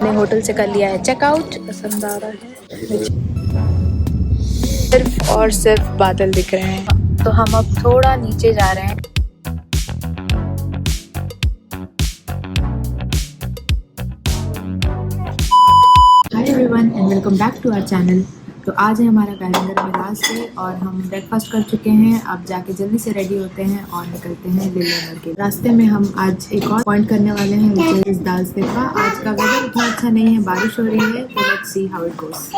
हमने होटल से कर लिया है चेकआउट। पसंद आ रहा है, सिर्फ और सिर्फ बादल दिख रहे हैं। तो हम अब थोड़ा नीचे जा रहे हैं। Hi everyone and welcome back to our channel. तो आज है हमारा गायरंगर में लास्ट डे और हम ब्रेकफास्ट कर चुके हैं। अब जाके जल्दी से रेडी होते हैं और निकलते हैं लिलेमर के रास्ते में। हम आज एक और पॉइंट करने वाले हैं जो इस दाल से का। आज का वेदर उतना अच्छा नहीं है, बारिश हो रही है, तो let's see how it goes.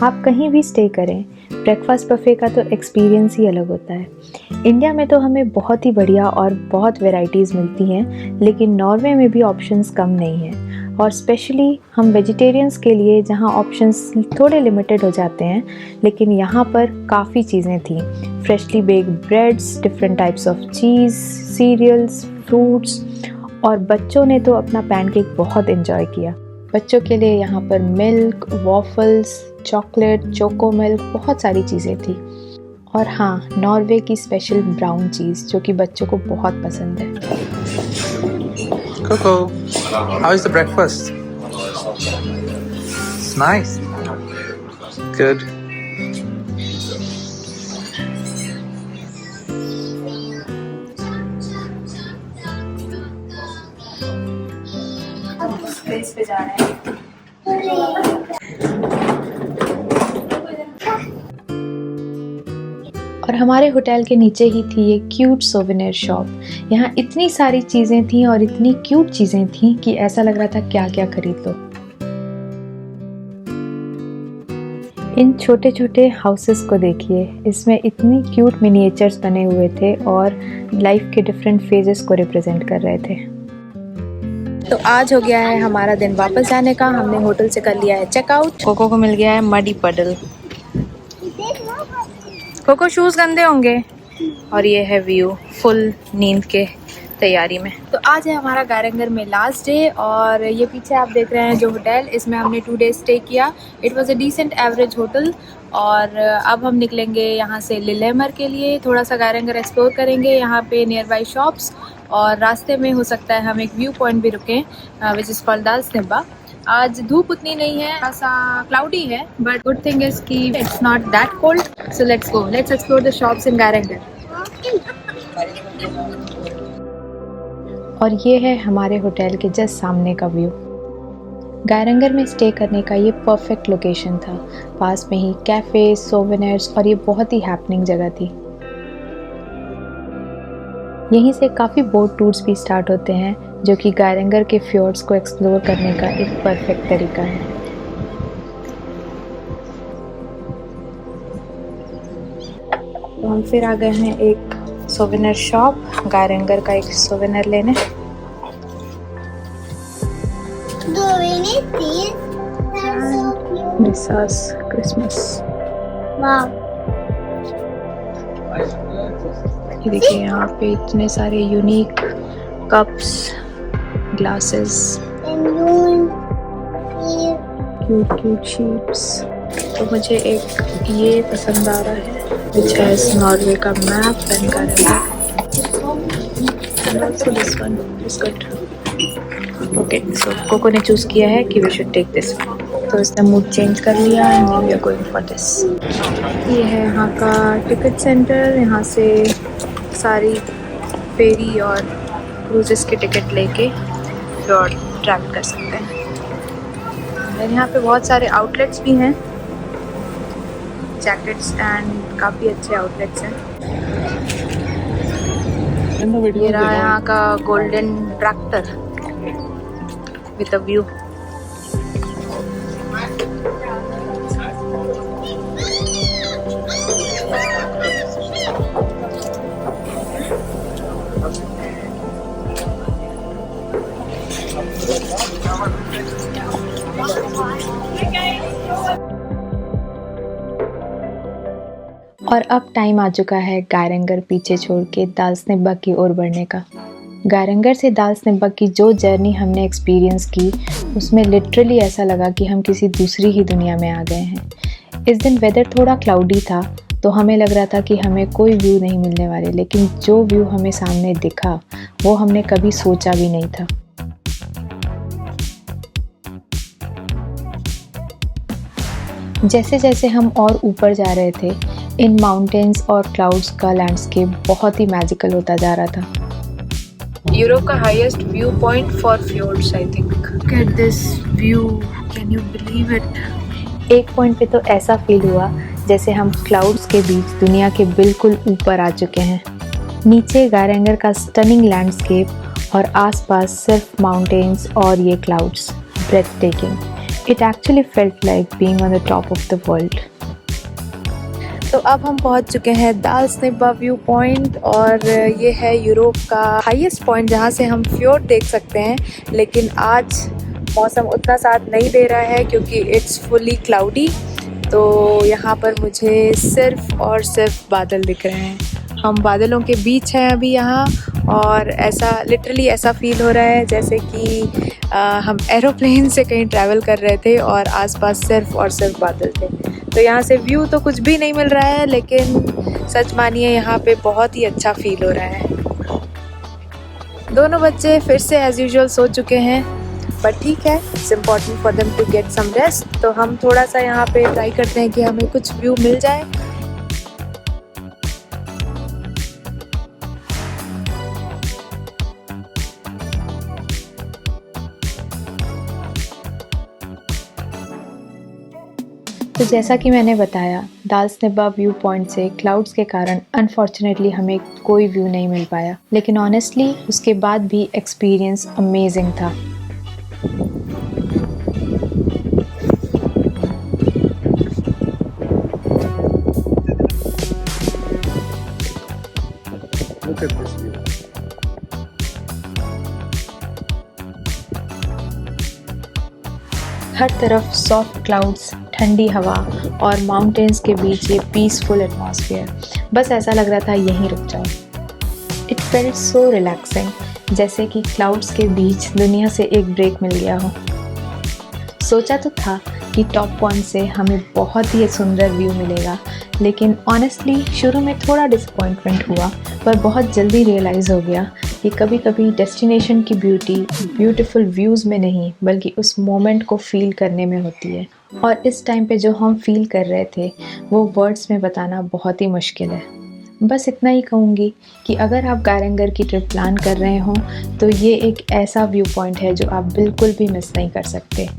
आप कहीं भी स्टे करें, ब्रेकफास्ट बफे का तो एक्सपीरियंस ही अलग होता है। इंडिया में तो हमें बहुत ही बढ़िया और बहुत वैरायटीज़ मिलती हैं, लेकिन नॉर्वे में भी ऑप्शंस कम नहीं हैं। और स्पेशली हम वेजिटेरियंस के लिए जहां ऑप्शंस थोड़े लिमिटेड हो जाते हैं, लेकिन यहाँ पर काफ़ी चीज़ें थी। Freshly baked breads, different types of cheese, cereals, fruits, और बच्चों ने तो अपना पैनकेक बहुत एंजॉय किया। बच्चों के लिए यहाँ पर milk, waffles, chocolate, choco milk, बहुत सारी चीज़ें थी। और हाँ, नॉर्वे की स्पेशल ब्राउन चीज़ जो कि बच्चों को बहुत पसंद है। Coco, how is the breakfast? It's nice. Good. Place पे जा रहे हैं। और हमारे होटल के नीचे ही थी ये क्यूट सोवेनियर शॉप। यहाँ इतनी सारी चीज़ें थी और इतनी क्यूट चीज़ें थी कि ऐसा लग रहा था क्या क्या खरीद लो। इन छोटे छोटे हाउसेस को देखिए, इसमें इतनी क्यूट मिनिएचर्स बने हुए थे और लाइफ के डिफरेंट फेजेस को रिप्रेजेंट कर रहे थे। तो आज हो गया है हमारा दिन वापस जाने का। हमने होटल से कर लिया है चेकआउट। कोको को मिल गया है मडी पडल। कोको शूज़ गंदे होंगे। और ये है व्यू, फुल नींद के तैयारी में। तो आज है हमारा गायरंगर में लास्ट डे और ये पीछे आप देख रहे हैं जो होटल, इसमें हमने 2 डेज स्टे किया। It was a decent average hotel. और अब हम निकलेंगे यहाँ से लिलेमर के लिए। थोड़ा सा गायरंगर एक्सप्लोर करेंगे, यहाँ पे नियर बाई शॉप्स, और रास्ते में हो सकता है हम एक व्यू पॉइंट भी रुकें विच इज़ कॉल्ड दालस्निब्बा। आज धूप उतनी नहीं है, थोड़ा सा क्लाउडी है, बट गुड थिंग इज कि it's not that cold. So let's go, let's explore the shops in Geiranger. और ये है हमारे होटल के जस्ट सामने का व्यू। गायरंगर में स्टे करने का ये परफेक्ट लोकेशन था। पास में ही कैफ़े, सोवेनियर्स, और ये बहुत ही हैपनिंग जगह थी। यहीं से काफ़ी बोट टूर्स भी स्टार्ट होते हैं जो कि गायरंगर के फ्योर्ड्स को एक्सप्लोर करने का एक परफेक्ट तरीका है। तो हम फिर आ गए हैं एक सोवेनियर शॉप, गायरंगर का एक सोवेनियर लेने। This Christmas. ये देखिए, यहाँ पे इतने सारे unique cups, glasses, cute cute sheeps. तो मुझे एक ये पसंद आ रहा है विच हैज नॉर्वे का map and Geiranger, and also this one is good. Okay, so Coco ने चूज किया है कि वी शुड टेक दिस, तो इसने मूड चेंज कर लिया and we are going for this. ये है यहाँ का टिकट सेंटर। यहाँ से सारी फेरी और क्रूजेस के टिकट लेके और ट्रैवल कर सकते हैं। और यहाँ पे बहुत सारे आउटलेट्स भी हैं, जैकेट्स एंड काफ़ी अच्छे आउटलेट्स हैं। ये रहा यहाँ का golden tractor with a view. और अब टाइम आ चुका है गायरंगर पीछे छोड़ के दालस्निब्बा की ओर बढ़ने का। गायरंगर से दालस्निब्बा की जो जर्नी हमने एक्सपीरियंस की, उसमें लिटरली ऐसा लगा कि हम किसी दूसरी ही दुनिया में आ गए हैं। इस दिन वेदर थोड़ा क्लाउडी था, तो हमें लग रहा था कि हमें कोई व्यू नहीं मिलने वाले, लेकिन जो व्यू हमें सामने दिखा वो हमने कभी सोचा भी नहीं था। जैसे जैसे हम और ऊपर जा रहे थे, इन माउंटेन्स और क्लाउड्स का लैंडस्केप बहुत ही मैजिकल होता जा रहा था। यूरोप का highest view point for fjords I think. Look at this view, can you believe it. एक पॉइंट पे तो ऐसा फील हुआ जैसे हम क्लाउड्स के बीच दुनिया के बिल्कुल ऊपर आ चुके हैं। नीचे गारेंगर का स्टनिंग लैंडस्केप और आसपास सिर्फ माउंटेन्स और ये clouds, ब्रेथटेकिंग। It actually felt like being on the top of the world. तो अब हम पहुंच चुके हैं दाल्सनिब्बा व्यू पॉइंट और ये है यूरोप का हाईएस्ट पॉइंट जहां से हम फ्योर्ड देख सकते हैं। लेकिन आज मौसम उतना साथ नहीं दे रहा है क्योंकि इट्स फुली क्लाउडी। तो यहाँ पर मुझे सिर्फ और सिर्फ बादल दिख रहे हैं। हम बादलों के बीच हैं अभी यहाँ, और ऐसा लिटरली ऐसा फील हो रहा है जैसे कि हम एरोप्लेन से कहीं ट्रैवल कर रहे थे और आसपास सिर्फ और सिर्फ बादल थे। तो यहाँ से व्यू तो कुछ भी नहीं मिल रहा है, लेकिन सच मानिए यहाँ पे बहुत ही अच्छा फील हो रहा है। दोनों बच्चे फिर से एज़ यूजुअल सो चुके हैं, बट ठीक है, it's important for them to get some rest. तो हम थोड़ा सा यहाँ पे ट्राई करते हैं कि हमें कुछ व्यू मिल जाए। तो जैसा कि मैंने बताया, दाल्सनिब्बा व्यू पॉइंट से क्लाउड्स के कारण अनफॉर्चुनेटली हमें कोई व्यू नहीं मिल पाया, लेकिन ऑनेस्टली उसके बाद भी एक्सपीरियंस अमेजिंग था। Look at this view. हर तरफ सॉफ्ट क्लाउड्स, ठंडी हवा और माउंटेन्स के बीच ये पीसफुल एटमॉस्फेयर। बस ऐसा लग रहा था यहीं रुक जाओ। इट फेल्ट सो रिलैक्सिंग, जैसे कि क्लाउड्स के बीच दुनिया से एक ब्रेक मिल गया हो। सोचा तो था कि टॉप पॉइंट से हमें बहुत ही सुंदर व्यू मिलेगा, लेकिन ऑनेस्टली शुरू में थोड़ा डिसअपॉइंटमेंट हुआ, पर बहुत जल्दी रियलाइज़ हो गया कि कभी कभी डेस्टिनेशन की ब्यूटी ब्यूटीफुल व्यूज़ में नहीं बल्कि उस मोमेंट को फील करने में होती है। और इस टाइम पे जो हम फील कर रहे थे वो वर्ड्स में बताना बहुत ही मुश्किल है। बस इतना ही कहूँगी कि अगर आप गारेंगर की ट्रिप प्लान कर रहे हों तो ये एक ऐसा व्यू पॉइंट है जो आप बिल्कुल भी मिस नहीं कर सकते।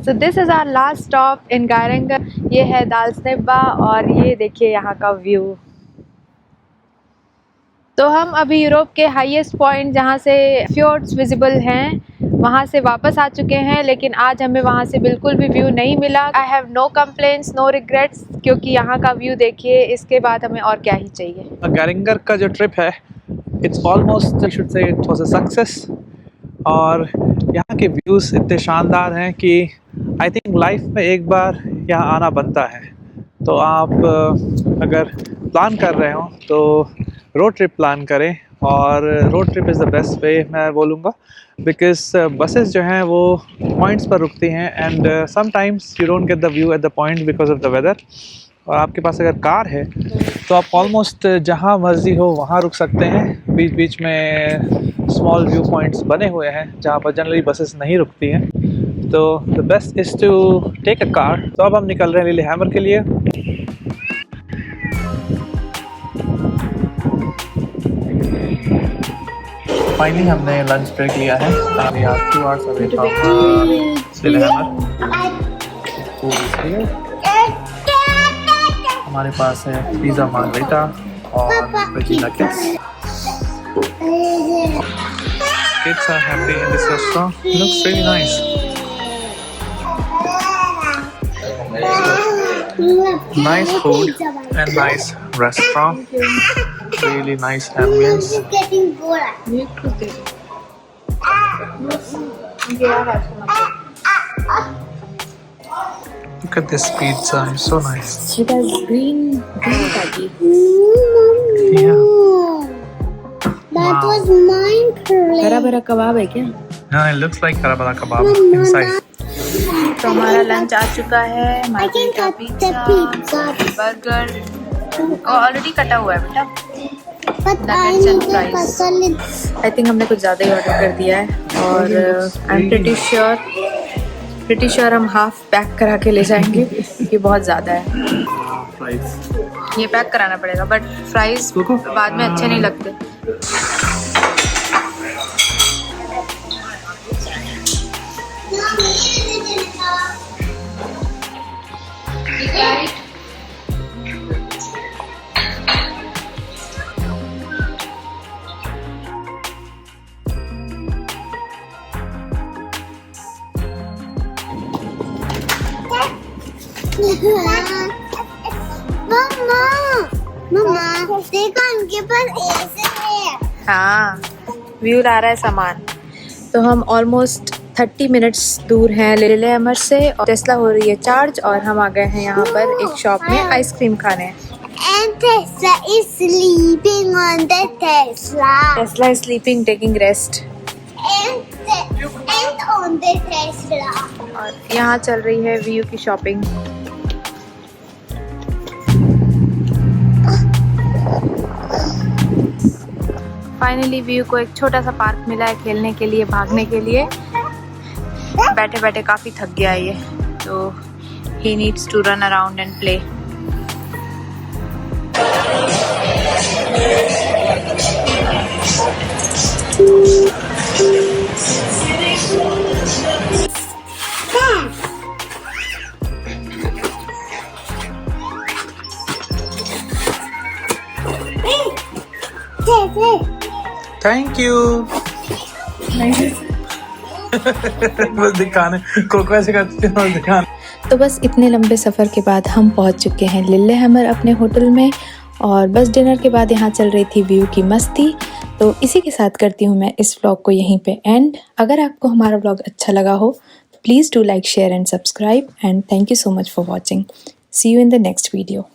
So this is our last stop in गारेंगर। ये है दाल्सनिब्बा और ये देखिए यहाँ का व्यू। तो हम अभी यूरोप के हाईएस्ट पॉइंट जहाँ से फ्योर्ड्स विजिबल हैं वहाँ से वापस आ चुके हैं, लेकिन आज हमें वहाँ से बिल्कुल भी व्यू नहीं मिला। I have no complaints, no regrets, क्योंकि यहाँ का व्यू देखिए, इसके बाद हमें और क्या ही चाहिए। गारेंगर का जो ट्रिप है, it's almost I should say it was a success. और यहाँ के व्यूज़ इतने शानदार हैं कि आई थिंक लाइफ में एक बार यहाँ आना बनता है। तो आप अगर प्लान कर रहे हो तो रोड ट्रिप प्लान करें, और road trip is the best way मैं बोलूँगा, बिकॉज बसेस जो हैं वो पॉइंट्स पर रुकती हैं and sometimes you don't get the view at the point because of the weather. और आपके पास अगर कार है तो आप ऑलमोस्ट जहाँ मर्जी हो वहाँ रुक सकते हैं। बीच बीच में स्मॉल व्यू पॉइंट्स बने हुए हैं जहाँ पर जनरली बसेस नहीं रुकती हैं। तो the best is to take a car. तो अब हम निकल रहे हैं लिलेहैमर के लिए। फाइनली हमने लंच ब्रेक लिया है। We are 2 hours away from Lillehammer. Food is here. हमारे पास है पिज़्ज़ा मार्गरिटा और veggie nuggets. Kids are happy in this restaurant. It looks really nice. Nice food and nice restaurant. Really nice ambience. Look at this pizza, it's so nice. It has green patty. Yeah. That was mine, Curly. हरा भरा कबाब है क्या? Yeah, it looks like karabala kebab inside. तो हमारा lunch आ चुका है। Margherita the pizza, pizza. Burger already कटा हुआ है बेटा। But I Nuggets and need fries. a salad. I think हमने कुछ ज़्यादा ही ऑर्डर कर दिया है, और I am pretty sure pretty sure हम हाफ पैक करा के ले जाएंगे, ये बहुत ज़्यादा है। ये पैक कराना पड़ेगा, बट फ्राइज बाद में अच्छे नहीं लगते। मम्मा देखो उनके पास ऐसे है। हाँ, व्यू ला रहा है सामान। तो हम ऑलमोस्ट 30 मिनट्स दूर हैं लिलेहमर से और टेस्ला हो रही है चार्ज और हम आ गए हैं यहाँ पर एक शॉप में आइसक्रीम खाने। And Tesla is sleeping on the Tesla. Tesla is sleeping, taking rest. And on the Tesla. और यहाँ चल रही है व्यू की शॉपिंग। फाइनली व्यू को एक छोटा सा पार्क मिला है खेलने के लिए, भागने के लिए। बैठे बैठे काफ़ी थक गया ये, तो he needs to run around and play. Thank you. बस दिखाने को कैसे करते हैं, बस दिखाने। तो बस इतने लंबे सफ़र के बाद हम पहुंच चुके हैं लिलेहमर अपने होटल में और बस डिनर के बाद यहाँ चल रही थी व्यू की मस्ती। तो इसी के साथ करती हूँ मैं इस व्लॉग को यहीं पे एंड। अगर आपको हमारा व्लॉग अच्छा लगा हो तो please do like, share and subscribe and thank you so much for watching. See you in the next video.